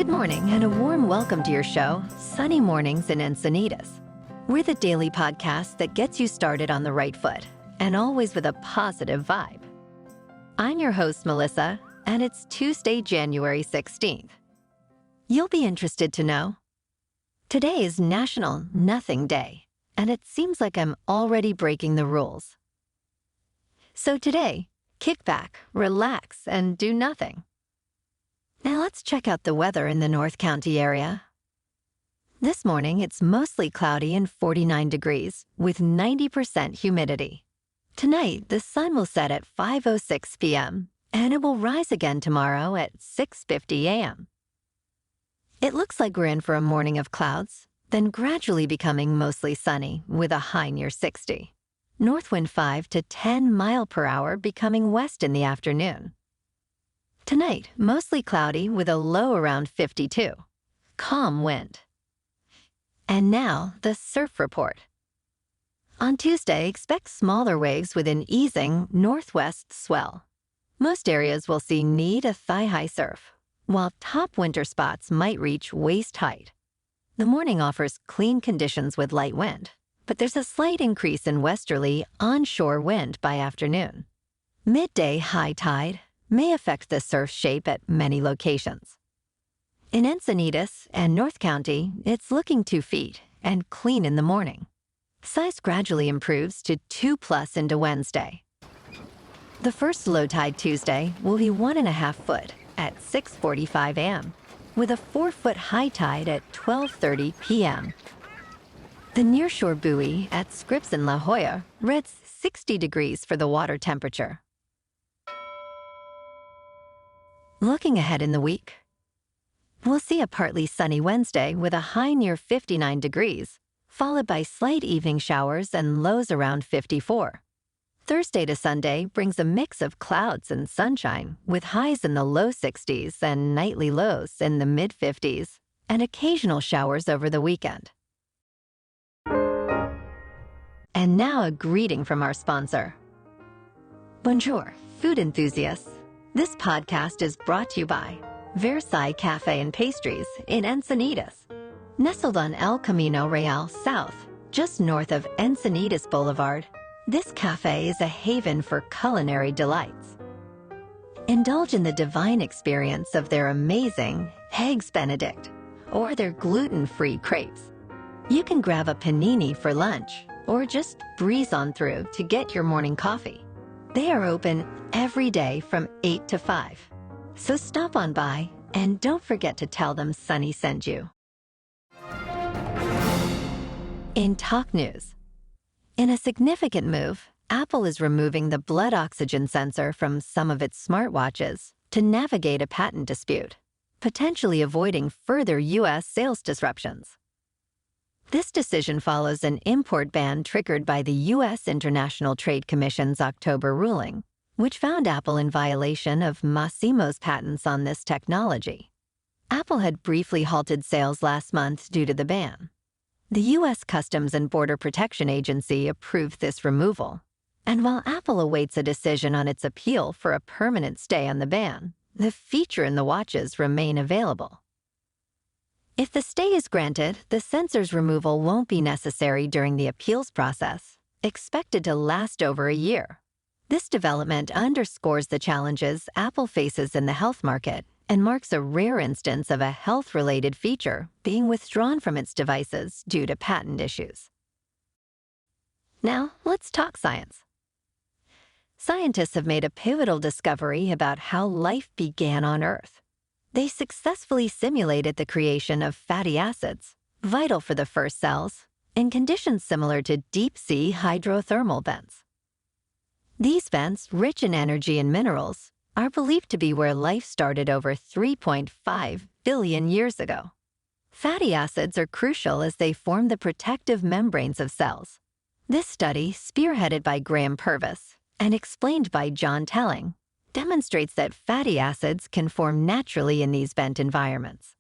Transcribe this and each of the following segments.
Good morning and a warm welcome to your show, Sunny Mornings in Encinitas. We're the daily podcast that gets you started on the right foot and always with a positive vibe. I'm your host, Melissa, and it's Tuesday, January 16th. You'll be interested to know today is National Nothing Day, and it seems like I'm already breaking the rules. So today, kick back, relax, and do nothing. Now let's check out the weather in the North County area. This morning, it's mostly cloudy and 49 degrees with 90% humidity. Tonight, the sun will set at 5:06 p.m., and it will rise again tomorrow at 6:50 a.m. It looks like we're in for a morning of clouds, then gradually becoming mostly sunny with a high near 60. North wind 5 to 10 mile per hour becoming west in the afternoon. Tonight, mostly cloudy with a low around 52. Calm wind. And now, the surf report. On Tuesday, expect smaller waves with an easing northwest swell. Most areas will see knee to thigh-high surf, while top winter spots might reach waist height. The morning offers clean conditions with light wind, but there's a slight increase in westerly onshore wind by afternoon. Midday high tide may affect the surf shape at many locations. In Encinitas and North County, it's looking 2 feet and clean in the morning. Size gradually improves to 2+ into Wednesday. The first low tide Tuesday will be 1.5 foot at 6:45 a.m., with a 4-foot high tide at 12:30 p.m. The nearshore buoy at Scripps in La Jolla reads 60 degrees for the water temperature. Looking ahead in the week, we'll see a partly sunny Wednesday with a high near 59 degrees, followed by slight evening showers and lows around 54. Thursday to Sunday brings a mix of clouds and sunshine, with highs in the low 60s and nightly lows in the mid-50s, and occasional showers over the weekend. And now a greeting from our sponsor. Bonjour, food enthusiasts. This podcast is brought to you by Versailles Cafe and Pastries in Encinitas. Nestled on El Camino Real South, just north of Encinitas Boulevard, this cafe is a haven for culinary delights. Indulge in the divine experience of their amazing Eggs Benedict or their gluten-free crepes. You can grab a panini for lunch or just breeze on through to get your morning coffee. They are open every day from 8 to 5. So stop on by and don't forget to tell them Sunny sent you. In Talk News, in a significant move, Apple is removing the blood oxygen sensor from some of its smartwatches to navigate a patent dispute, potentially avoiding further U.S. sales disruptions. This decision follows an import ban triggered by the U.S. International Trade Commission's October ruling, which found Apple in violation of Massimo's patents on this technology. Apple had briefly halted sales last month due to the ban. The U.S. Customs and Border Protection Agency approved this removal, and while Apple awaits a decision on its appeal for a permanent stay on the ban, the feature in the watches remain available. If the stay is granted, the sensor's removal won't be necessary during the appeals process, expected to last over a year. This development underscores the challenges Apple faces in the health market and marks a rare instance of a health-related feature being withdrawn from its devices due to patent issues. Now, let's talk science. Scientists have made a pivotal discovery about how life began on Earth. They successfully simulated the creation of fatty acids, vital for the first cells, in conditions similar to deep-sea hydrothermal vents. These vents, rich in energy and minerals, are believed to be where life started over 3.5 billion years ago. Fatty acids are crucial as they form the protective membranes of cells. This study, spearheaded by Graham Purvis and explained by John Telling, demonstrates that fatty acids can form naturally in these vent environments.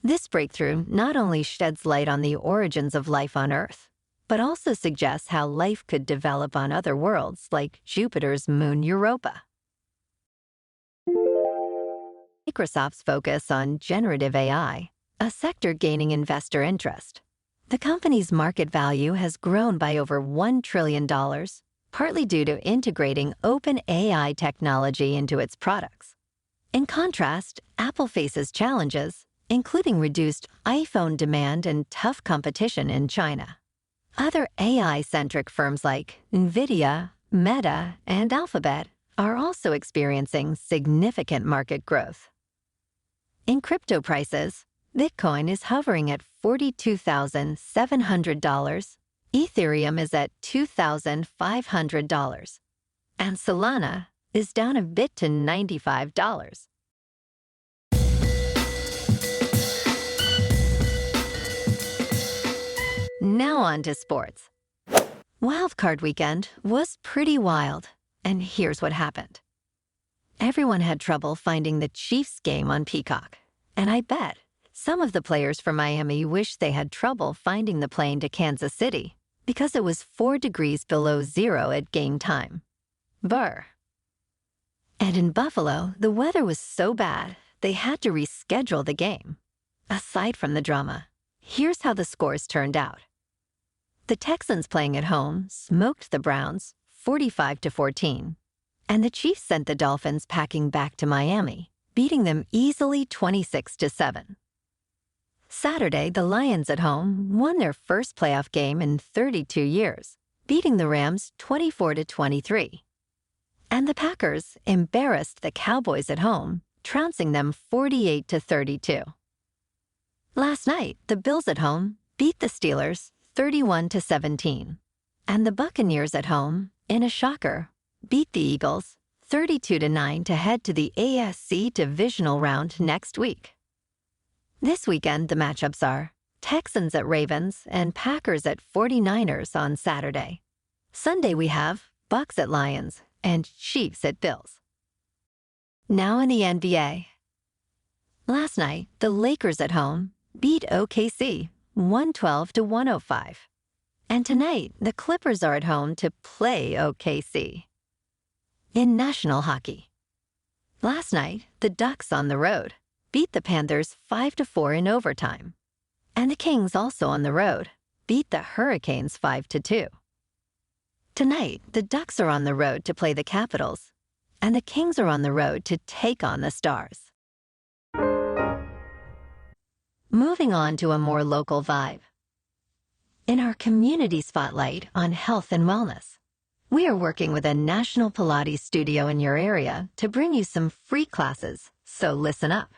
This breakthrough not only sheds light on the origins of life on Earth, but also suggests how life could develop on other worlds like Jupiter's moon Europa. Microsoft's focus on generative AI, a sector gaining investor interest. The company's market value has grown by over $1 trillion, partly due to integrating open AI technology into its products. In contrast, Apple faces challenges, including reduced iPhone demand and tough competition in China. Other AI-centric firms like NVIDIA, Meta, and Alphabet are also experiencing significant market growth. In crypto prices, Bitcoin is hovering at $42,700, Ethereum is at $2,500, and Solana is down a bit to $95. Now on to sports. Wildcard weekend was pretty wild, and here's what happened. Everyone had trouble finding the Chiefs game on Peacock, and I bet some of the players from Miami wish they had trouble finding the plane to Kansas City because it was 4 degrees below zero at game time. Brr. And in Buffalo, the weather was so bad, they had to reschedule the game. Aside from the drama, here's how the scores turned out. The Texans playing at home smoked the Browns 45-14, and the Chiefs sent the Dolphins packing back to Miami, beating them easily 26-7. Saturday, the Lions at home won their first playoff game in 32 years, beating the Rams 24-23. And the Packers embarrassed the Cowboys at home, trouncing them 48-32. Last night, the Bills at home beat the Steelers 31-17, and the Buccaneers at home, in a shocker, beat the Eagles 32-9 to head to the AFC divisional round next week. This weekend, the matchups are Texans at Ravens and Packers at 49ers on Saturday. Sunday, we have Bucs at Lions and Chiefs at Bills. Now in the NBA. Last night, the Lakers at home beat OKC 112-105. And tonight, the Clippers are at home to play OKC. In national hockey. Last night, the Ducks on the road beat the Panthers 5-4 in overtime. And the Kings, also on the road, beat the Hurricanes 5-2. Tonight, the Ducks are on the road to play the Capitals, and the Kings are on the road to take on the Stars. Moving on to a more local vibe. In our community spotlight on health and wellness, we are working with a national Pilates studio in your area to bring you some free classes, so listen up.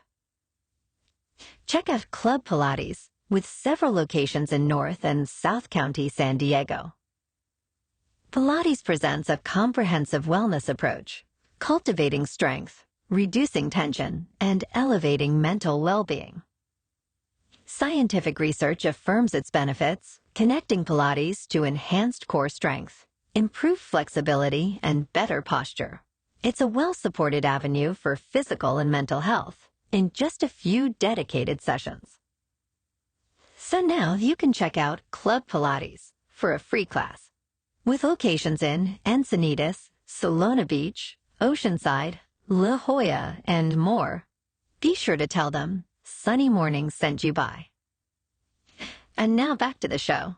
Check out Club Pilates, with several locations in North and South County, San Diego. Pilates presents a comprehensive wellness approach, cultivating strength, reducing tension, and elevating mental well-being. Scientific research affirms its benefits, connecting Pilates to enhanced core strength, improved flexibility, and better posture. It's a well-supported avenue for physical and mental health in just a few dedicated sessions. So now you can check out Club Pilates for a free class. With locations in Encinitas, Solana Beach, Oceanside, La Jolla, and more, be sure to tell them Sunny Mornings sent you by. And now back to the show.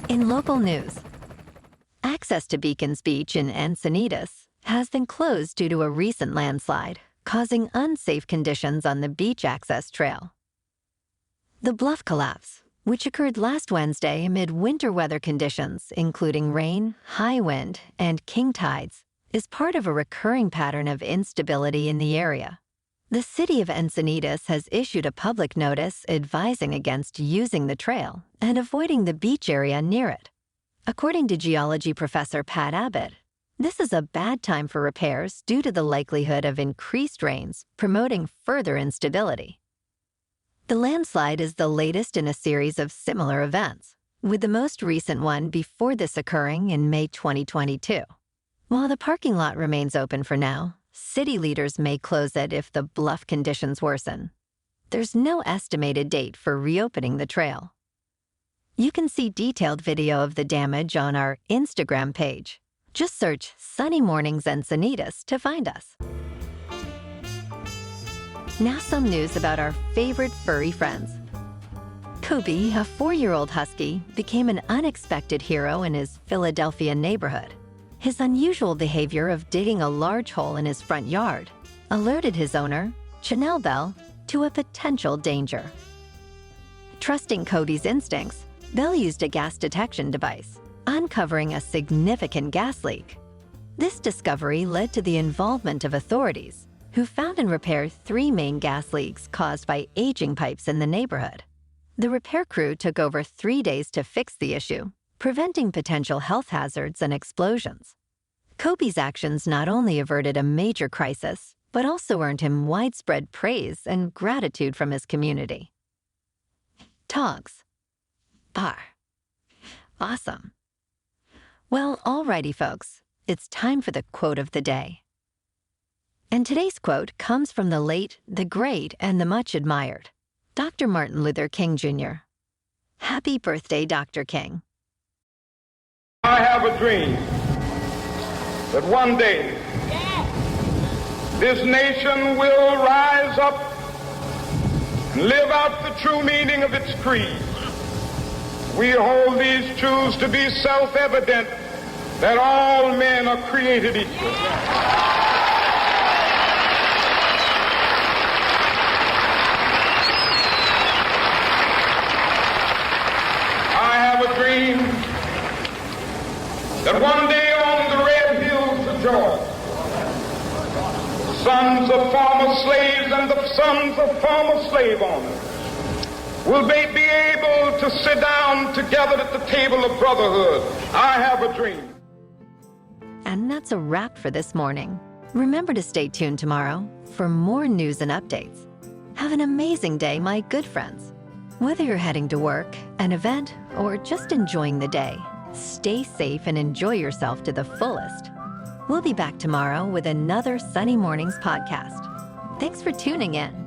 In local news, access to Beacons Beach in Encinitas has been closed due to a recent landslide, causing unsafe conditions on the beach access trail. The bluff collapse, which occurred last Wednesday amid winter weather conditions, including rain, high wind, and king tides, is part of a recurring pattern of instability in the area. The city of Encinitas has issued a public notice advising against using the trail and avoiding the beach area near it. According to geology professor Pat Abbott, this is a bad time for repairs due to the likelihood of increased rains, promoting further instability. The landslide is the latest in a series of similar events, with the most recent one before this occurring in May 2022. While the parking lot remains open for now, city leaders may close it if the bluff conditions worsen. There's no estimated date for reopening the trail. You can see detailed video of the damage on our Instagram page. Just search Sunny Mornings Encinitas to find us. Now some news about our favorite furry friends. Kobe, a 4-year-old husky, became an unexpected hero in his Philadelphia neighborhood. His unusual behavior of digging a large hole in his front yard alerted his owner, Chanel Bell, to a potential danger. Trusting Cody's instincts, Bell used a gas detection device, uncovering a significant gas leak. This discovery led to the involvement of authorities, who found and repaired 3 main gas leaks caused by aging pipes in the neighborhood. The repair crew took over 3 days to fix the issue, preventing potential health hazards and explosions. Kobe's actions not only averted a major crisis, but also earned him widespread praise and gratitude from his community. Togs. Bar. Awesome. Well, alrighty, folks. It's time for the quote of the day. And today's quote comes from the late, the great, and the much admired Dr. Martin Luther King, Jr. Happy birthday, Dr. King. I have a dream that one day this nation will rise up and live out the true meaning of its creed. We hold these truths to be self-evident, that all men are created equal. That one day on the red hills of Georgia, sons of former slaves and the sons of former slave owners will be able to sit down together at the table of brotherhood. I have a dream. And that's a wrap for this morning. Remember to stay tuned tomorrow for more news and updates. Have an amazing day, my good friends. Whether you're heading to work, an event, or just enjoying the day, stay safe and enjoy yourself to the fullest. We'll be back tomorrow with another Sunny Mornings podcast. Thanks for tuning in.